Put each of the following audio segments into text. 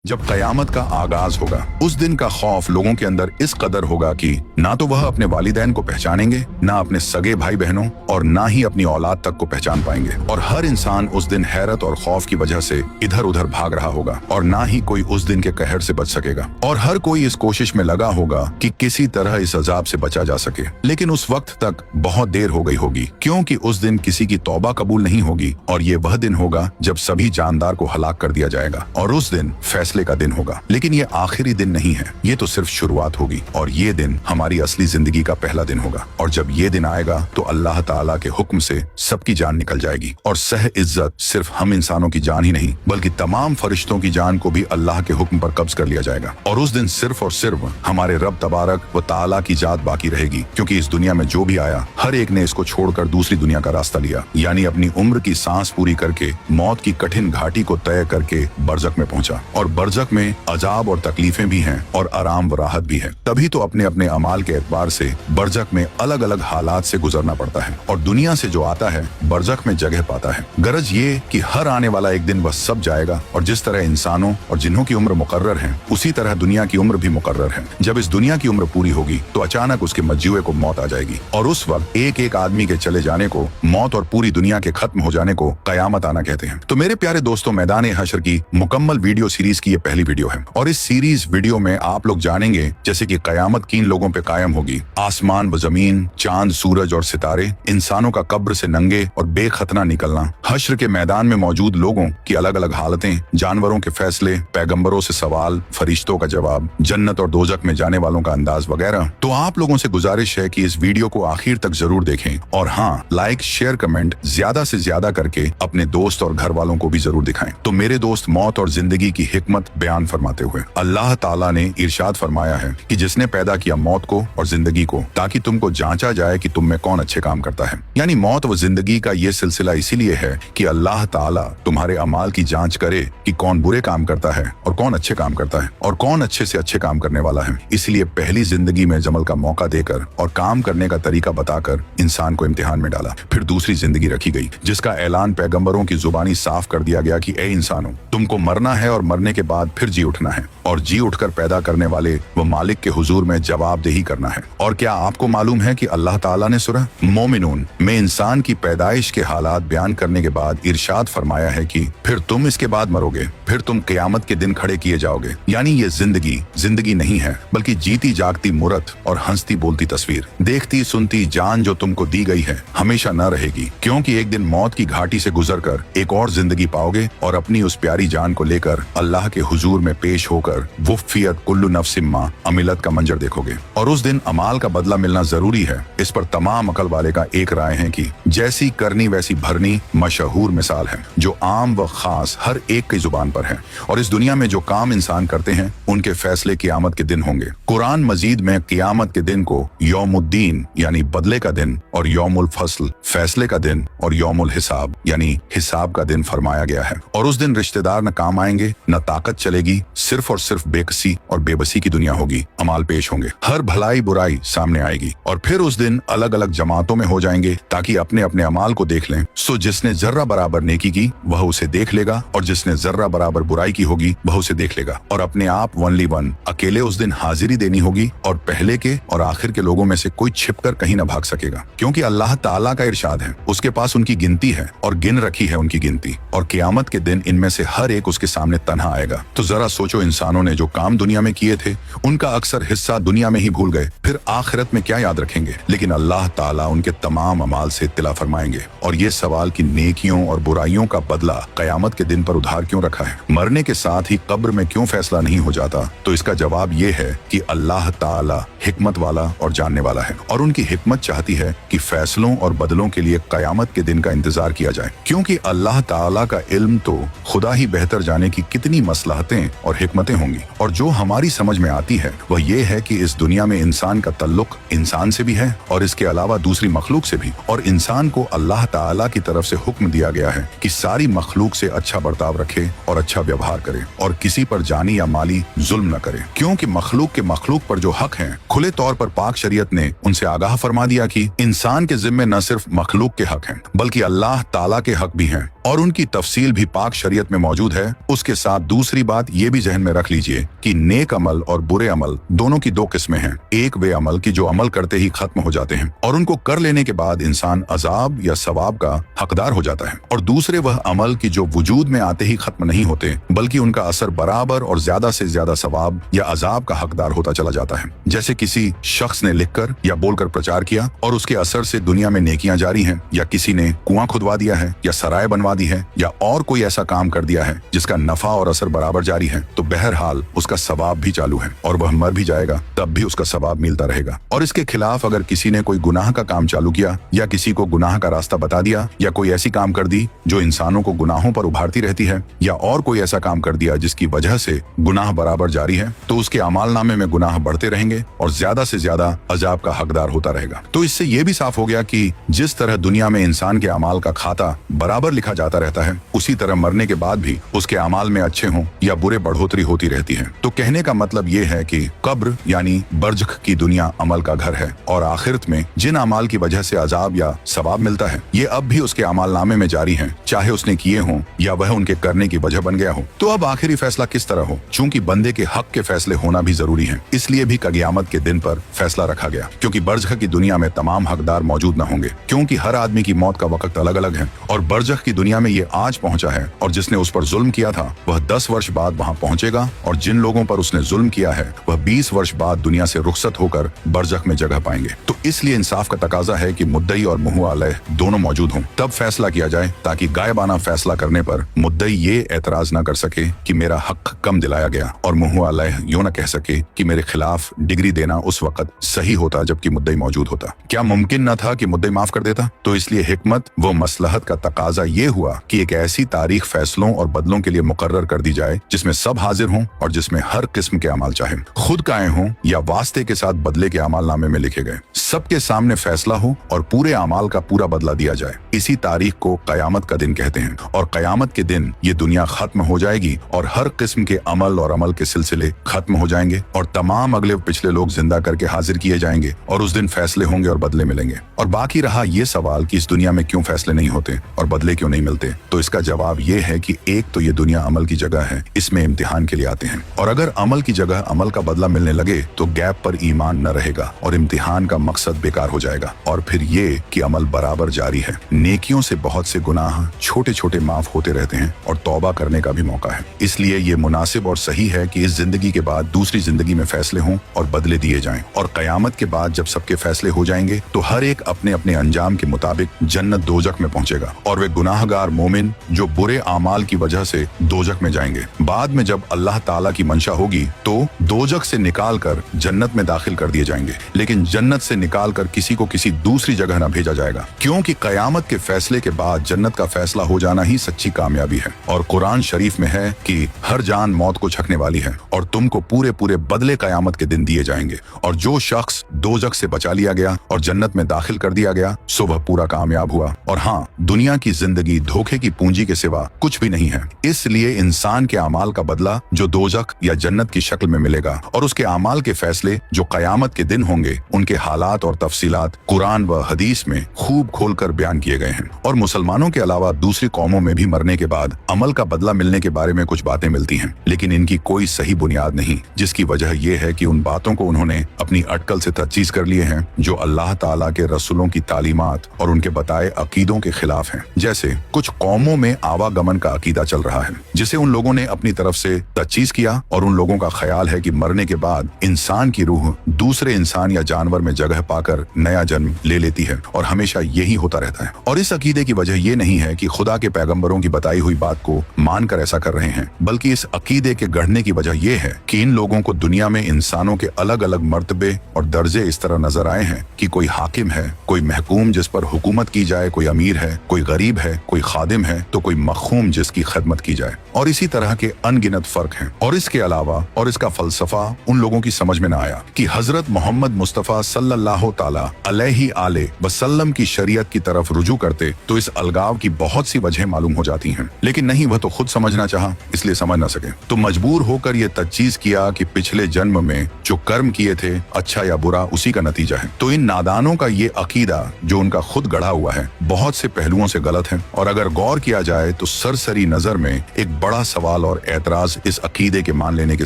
जब कयामत का आगाज होगा उस दिन का खौफ लोगों के अंदर इस कदर होगा कि ना तो वह अपने वालिदैन को पहचानेंगे, ना अपने सगे भाई बहनों और ना ही अपनी औलाद तक को पहचान पाएंगे। और हर इंसान उस दिन हैरत और खौफ की वजह से इधर उधर भाग रहा होगा और ना ही कोई उस दिन के कहर से बच सकेगा। और हर कोई इस कोशिश में लगा होगा कि किसी तरह इस अजाब से बचा जा सके, लेकिन उस वक्त तक बहुत देर हो गई होगी, क्योंकि उस दिन किसी की तौबा कबूल नहीं होगी। और ये वह दिन होगा जब सभी जानदार को हलाक कर दिया जाएगा और उस दिन फैसले का दिन होगा। लेकिन ये आखिरी दिन नहीं है, ये तो सिर्फ शुरुआत होगी और ये दिन हमारी असली जिंदगी का पहला दिन होगा। और जब ये दिन आएगा तो अल्लाह ताला के हुक्म से सबकी जान निकल जाएगी और सह इज्जत सिर्फ हम इंसानों की जान ही नहीं बल्कि तमाम फरिश्तों की जान को भी अल्लाह के हुक्म पर कब्ज कर लिया जाएगा। और उस दिन सिर्फ और सिर्फ हमारे रब तबारक व ताला की जात बाकी रहेगी, क्योंकि इस दुनिया में जो भी आया हर एक ने इसको छोड़कर दूसरी दुनिया का रास्ता लिया, यानी अपनी उम्र की सांस पूरी करके मौत की कठिन घाटी को तय करके बरज़ख में पहुंचा। और बरज़ख में अजाब और तकलीफें भी हैं और आराम व राहत भी है। तभी तो अपने अपने अमाल के एतबार से बरज़ख में अलग अलग हालात से गुजरना पड़ता है और दुनिया से जो आता है बरज़ख में जगह पाता है। गरज ये कि हर आने वाला एक दिन वह सब जाएगा और जिस तरह इंसानों और जिन्हों की उम्र मुकर्रर है उसी तरह दुनिया की उम्र भी मुकर्रर है। जब इस दुनिया की उम्र पूरी होगी तो अचानक उसके मज्जुए को मौत आ जाएगी और उस वक्त एक एक आदमी के चले जाने को मौत और पूरी दुनिया के खत्म हो जाने को कयामत आना कहते हैं। तो मेरे प्यारे दोस्तों, मैदान हशर की मुकम्मल वीडियो सीरीज की ये पहली वीडियो है और इस सीरीज वीडियो में आप लोग जानेंगे जैसे कि कयामत किन लोगों पे कायम होगी, आसमान व जमीन, चांद, सूरज और सितारे, इंसानों का कब्र से नंगे और बेखतना निकलना, हश्र के मैदान में मौजूद लोगों की अलग अलग हालतें, जानवरों के फैसले, पैगंबरों से सवाल, फरिश्तों का जवाब, जन्नत और दोजख में जाने वालों का अंदाज वगैरह। तो आप लोगों से गुजारिश है कि इस वीडियो को आखिर तक जरूर देखें और हाँ, लाइक, शेयर, कमेंट ज्यादा से ज्यादा करके अपने दोस्त और घर वालों को भी जरूर दिखाएं। तो मेरे दोस्त, मौत और जिंदगी की हिकमत बयान फरमाते हुए अल्लाह ताला ने इरशाद फरमाया है कि जिसने पैदा किया मौत को और जिंदगी को ताकि तुमको जांचा जाए कि तुम में कौन अच्छे काम करता है। यानी मौत व जिंदगी का ये सिलसिला इसीलिए है कि अल्लाह ताला तुम्हारे अमाल की जांच करे कि कौन बुरे काम करता है और कौन अच्छे काम करता है और कौन अच्छे से अच्छे काम करने वाला है। इसलिए पहली जिंदगी में जमल का मौका देकर और काम करने का तरीका बताकर इंसान को इम्तिहान में डाला। फिर दूसरी जिंदगी रखी गई जिसका ऐलान पैगंबरों की जुबानी साफ कर दिया गया कि ए इंसानों, तुमको मरना है और मरने के बाद फिर जी उठना है और जी उठकर पैदा करने वाले व मालिक के हुजूर में जवाबदेही करना है। और क्या आपको मालूम है कि अल्लाह ताला ने सूरह मोमिनून में इंसान की पैदाइश के हालात बयान करने के बाद इरशाद फरमाया है कि फिर तुम इसके बाद मरोगे, फिर तुम क़यामत के दिन खड़े किए जाओगे। यानी ये जिंदगी नहीं है बल्कि जीती जागती मूरत और हंसती बोलती तस्वीर, देखती सुनती जान जो तुमको दी गई है हमेशा न रहेगी, क्योंकि एक दिन मौत की घाटी से गुजरकर एक और जिंदगी पाओगे और अपनी उस प्यारी जान को लेकर अल्लाह के हुजूर में पेश होकर वुफ़ियत कुल्लु नफ्सिम मा अमिलत का मंजर देखोगे। और उस दिन अमाल का बदला मिलना जरूरी है। इस पर तमाम अकल वाले का एक राय है कि जैसी करनी वैसी भरनी मशहूर मिसाल है जो आम व खास हर एक की जुबान पर है। और इस दुनिया में जो काम इंसान करते हैं उनके फैसले क़यामत के दिन होंगे। कुरान मजीद में क़यामत के दिन को यौमुद्दीन यानी बदले का दिन और यौमुल फस्ल फैसले का दिन और यौमुल हिसाब यानी हिसाब का दिन फरमाया गया है। और उस दिन रिश्तेदार न काम आएंगे, न ताकत चलेगी, सिर्फ और सिर्फ बेकसी और बेबसी की दुनिया होगी। अमाल पेश होंगे, हर भलाई बुराई सामने आएगी और फिर उस दिन अलग अलग जमातों में हो जाएंगे ताकि अपने अपने अमाल को देख लें। सो जिसने जर्रा बराबर नेकी की वह उसे देख लेगा और जिसने जर्रा बराबर बुराई की होगी वह उसे देख लेगा। और अपने आप ओनली वन अकेले उस दिन हाजिरी देनी होगी और पहले के और आखिर के लोगों में से कोई छिपकर कहीं न भाग सकेगा, क्योंकि अल्लाह ताला का इरशाद है उसके पास उनकी गिनती है और गिन रखी है उनकी गिनती। और क़यामत के दिन इनमें से हर एक उसके सामने तन्हा आएगा। तो जरा सोचो, इंसानों ने जो काम दुनिया में किए थे उनका अक्सर हिस्सा दुनिया में ही भूल गए, फिर आखिरत में क्या याद रखेंगे। लेकिन अल्लाह ताला उनके तमाम अमाल से इत्तला फरमाएंगे। और ये सवाल कि नेकियों और बुराइयों का बदला कयामत के दिन पर उधार क्यों रखा है, मरने के साथ ही कब्र में क्यों फैसला नहीं हो जाता, तो इसका जवाब ये है कि अल्लाह ताला हिकमत वाला और जानने वाला है और उनकी हिकमत चाहती है कि फैसलों और बदलों के लिए कयामत के दिन का इंतजार किया जाए, क्योंकि अल्लाह ताला का इल्म तो खुदा ही बेहतर जाने की कितनी मसलहतें और हिकमतें होंगी। और जो हमारी समझ में आती है वह ये है कि इस दुनिया में इंसान का तल्लुक इंसान से भी है और इसके अलावा दूसरी मखलूक से भी। और इंसान को अल्लाह ताला की तरफ से हुक्म दिया गया है कि सारी मखलूक से अच्छा बर्ताव रखे और अच्छा व्यवहार करे और किसी पर जानी या माली जुल्म न करे, क्योंकि मखलूक के मखलूक पर जो हक हैं खुले तौर पर पाक शरीयत ने उनसे आगाह फरमा दिया कि इंसान के जिम्मे न सिर्फ मखलूक के हक हैं बल्कि अल्लाह ताला के हक भी हैं और उनकी तफसील भी पाक शरीयत में मौजूद है। उसके साथ दूसरे दूसरी बात ये भी जहन में रख लीजिए कि नेक अमल और बुरे अमल दोनों की दो किस्में हैं। एक वे अमल की जो अमल करते ही खत्म हो जाते हैं और उनको कर लेने के बाद इंसान अजाब या सवाब का हकदार हो जाता है, और दूसरे वह अमल की जो वजूद में आते ही खत्म नहीं होते बल्कि उनका असर बराबर और ज्यादा से ज्यादा सवाब या अजाब का हकदार होता चला जाता है। जैसे किसी शख्स ने लिखकर या बोलकर प्रचार किया और उसके असर से दुनिया में नेकियां जारी हैं, या किसी ने कुआं खुदवा दिया है या सराय बनवा दी है या और कोई ऐसा काम कर दिया है जिसका नफा और असर बराबर जारी है, तो बहरहाल उसका सवाब भी चालू है और वह मर भी जाएगा तब भी उसका सवाब मिलता रहेगा। और इसके खिलाफ अगर किसी ने कोई गुनाह का काम चालू किया या किसी को गुनाह का रास्ता बता दिया या कोई ऐसी काम कर दी जो इंसानों को गुनाहों पर उभारती रहती है, या और कोई ऐसा काम कर दिया जिसकी वजह से गुनाह बराबर जारी है, तो उसके अमाल नामे में गुनाह बढ़ते रहेंगे और ज्यादा से ज्यादा अजाब का हकदार होता रहेगा। तो इससे यह भी साफ हो गया कि जिस तरह दुनिया में इंसान के अमाल का खाता बराबर लिखा जाता रहता है, उसी तरह मरने के बाद भी उसके अमाल में अच्छे हों या बुरे बढ़ोतरी होती रहती है। तो कहने का मतलब ये है कि कब्र यानी बरज़ख की दुनिया अमल का घर है, और आखिरत में जिन अमाल की वजह से अजाब या सवाब मिलता है ये अब भी उसके अमाल नामे में जारी हैं, चाहे उसने किए हों या वह उनके करने की वजह बन गया हो। तो अब आखिरी फैसला किस तरह हो? चूंकि बंदे के हक के फैसले होना भी जरूरी है, इसलिए भी क़यामत के दिन पर फैसला रखा गया, क्योंकि बरज़ख की दुनिया में तमाम हकदार मौजूद न होंगे, क्योंकि हर आदमी की मौत का वक्त अलग अलग है। और बरज़ख की दुनिया में ये आज पहुंचा है और जिसने उस पर जुल्म किया था वह 10 वर्ष बाद वहां पहुंचेगा, और जिन लोगों पर उसने जुल्म किया है वह 20 वर्ष बाद दुनिया से रुखसत होकर बरज़ख में जगह पाएंगे। तो इसलिए इंसाफ का तकाजा है कि मुद्दई और मुहुआ अलैह दोनों मौजूद हों, तब फैसला किया जाए, ताकि गायबाना फैसला करने पर मुद्दई ये एतराज न कर सके कि मेरा हक कम दिलाया गया, और मुहुआ अलैह यूं न कह सके कि मेरे खिलाफ डिग्री देना उस वक्त सही होता जबकि मुद्दई मौजूद होता। क्या मुमकिन न था कि मुद्दई माफ कर देता? तो इसलिए हिकमत व मसलहत का तकाजा ये हुआ कि एक ऐसी तारीख फैसलों और बदलों के लिए मुकर्रर कर दी जाए जिसमें सब हाजिर हों और जिसमें हर किस्म के अमाल, चाहे खुद का आए हों या वास्ते के साथ बदले के अमाल नामे में लिखे गए, सबके सामने फैसला हो और पूरे अमाल का पूरा बदला दिया जाए। इसी तारीख को कयामत का दिन कहते हैं, और कयामत के दिन ये दुनिया खत्म हो जाएगी और हर किस्म के अमल और अमल के सिलसिले खत्म हो जाएंगे, और तमाम अगले पिछले लोग जिंदा करके हाजिर किए जाएंगे, और उस दिन फैसले होंगे और बदले मिलेंगे। और बाकी रहा ये सवाल कि इस दुनिया में क्यों फैसले नहीं होते और बदले क्यों नहीं मिलते, तो इसका जवाब ये है कि एक तो ये दुनिया अमल की जगह है, इसमें इम्तिहान के लिए आते हैं, और अगर अमल की जगह अमल का बदला मिलने लगे तो गैप पर ईमान न रहेगा और इम्तिहान का मकसद बेकार हो जाएगा। और फिर ये कि अमल बराबर जारी है, नेकियों से बहुत से गुनाह छोटे छोटे माफ होते रहते हैं और तौबा करने का भी मौका है। इसलिए ये मुनासिब और सही है कि इस जिंदगी के बाद दूसरी जिंदगी में फैसले हों और बदले दिए जाएं, और कयामत के बाद जब सबके फैसले हो जाएंगे तो हर एक अपने अपने अंजाम के मुताबिक जन्नत दोजक में पहुंचेगा, और वे गुनाहगार मोमिन जो बुरे आमाल की वजह से दोजक में जाएंगे, बाद में जब अल्लाह ताला की मंशा होगी तो दोजक से निकाल कर जन्नत में दाखिल कर दिए जाएंगे, लेकिन जन्नत से निकाल कर किसी को किसी दूसरी जगह न भेजा जाएगा, क्योंकि कयामत के फैसले के बाद जन्नत का फैसला हो जाना ही सच्ची कामयाबी है। और कुरान शरीफ में है कि हर जान मौत को छकने वाली है और तुमको पूरे पूरे बदले कयामत के दिन दिए जाएंगे, और जो शख्स दोजक से बचा लिया गया और जन्नत में दाखिल कर दिया गया सो वह पूरा कामयाब हुआ। और हाँ, दुनिया की जिंदगी धोखे की पूंजी के सिवा कुछ भी नहीं है, इसलिए इंसान के अमाल का बदला जो दोजक या जन्नत की शक्ल में मिलेगा, और उसके अमाल के फैसले जो कयामत के दिन होंगे, उनके हालात और तफसीलात कुरान व हदीस में खूब खोलकर बयान किए गए हैं। और मुसलमानों के अलावा दूसरी कौमों में भी मरने के बाद अमल का बदला मिलने के बारे में कुछ बातें मिलती हैं, लेकिन इनकी कोई सही बुनियाद नहीं, जिसकी वजह यह है कि उन बातों को उन्होंने अपनी अटकल से तजवीज कर लिए हैं जो अल्लाह ताला के रसूलों की तालीमात और उनके बताए अकीदों के खिलाफ हैं। जैसे कुछ कौमों में आवागमन का अकीदा चल रहा है, जिसे उन लोगों ने अपनी तरफ से तजवीज किया, और उन लोगों का ख्याल है कि मरने के बाद इंसान की रूह दूसरे इंसान या जानवर में जगह पाकर नया जन्म ले लेती है, और हमेशा यही होता रहता है। और इस अकीदे की वजह यह नहीं है कि खुदा के पैगंबरों की बताई हुई बात को मानकर ऐसा कर रहे हैं, बल्कि इस अकीदे के गढ़ने की वजह यह है कि इन लोगों को दुनिया में इंसानों के अलग अलग मर्तबे और दर्जे इस तरह नजर आए हैं कि कोई हाकिम है, कोई महकूम जिस पर हुकूमत की जाए, कोई अमीर है, कोई गरीब है, कोई खादिम है, तो कोई मखूम जिसकी खिदमत की जाए, और इसी तरह के अनगिनत फर्क हैं। और इसके अलावा और इसका फलसफा उन लोगों की समझ में न आया कि हजरत मोहम्मद मुस्तफ़ा सल्लल्लाहु ताला अलैहि आले वसल्लम की शरीयत की तरफ रुजू करते तो इस अलगाव की बहुत सी वजह मालूम हो जाती हैं, लेकिन नहीं, वह तो खुद समझना चाहा, इसलिए समझ न सके, तो मजबूर होकर ये तजवीज किया कि पिछले जन्म में जो कर्म किए थे, अच्छा या बुरा, उसी का नतीजा है। तो इन नादानों का ये अकीदा जो उनका खुद गढ़ा हुआ है बहुत से पहलुओं से गलत है, और अगर गौर किया जाए तो सरसरी नजर में एक बड़ा सवाल और एतराज इस अकीदे के मान लेने के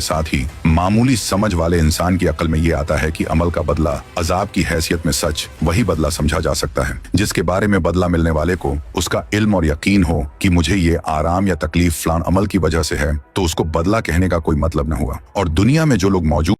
साथ ही मामूली समझ वाले इंसान की अक्ल में ये आता है कि अमल का बदला अजाब की हैसियत में सच वही बदला समझा जा सकता है जिसके बारे में बदला मिलने वाले को उसका इल्म और यकीन हो कि मुझे ये आराम या तकलीफ फलान अमल की वजह से है, तो उसको बदला कहने का कोई मतलब न हुआ। और दुनिया में जो लोग मौजूद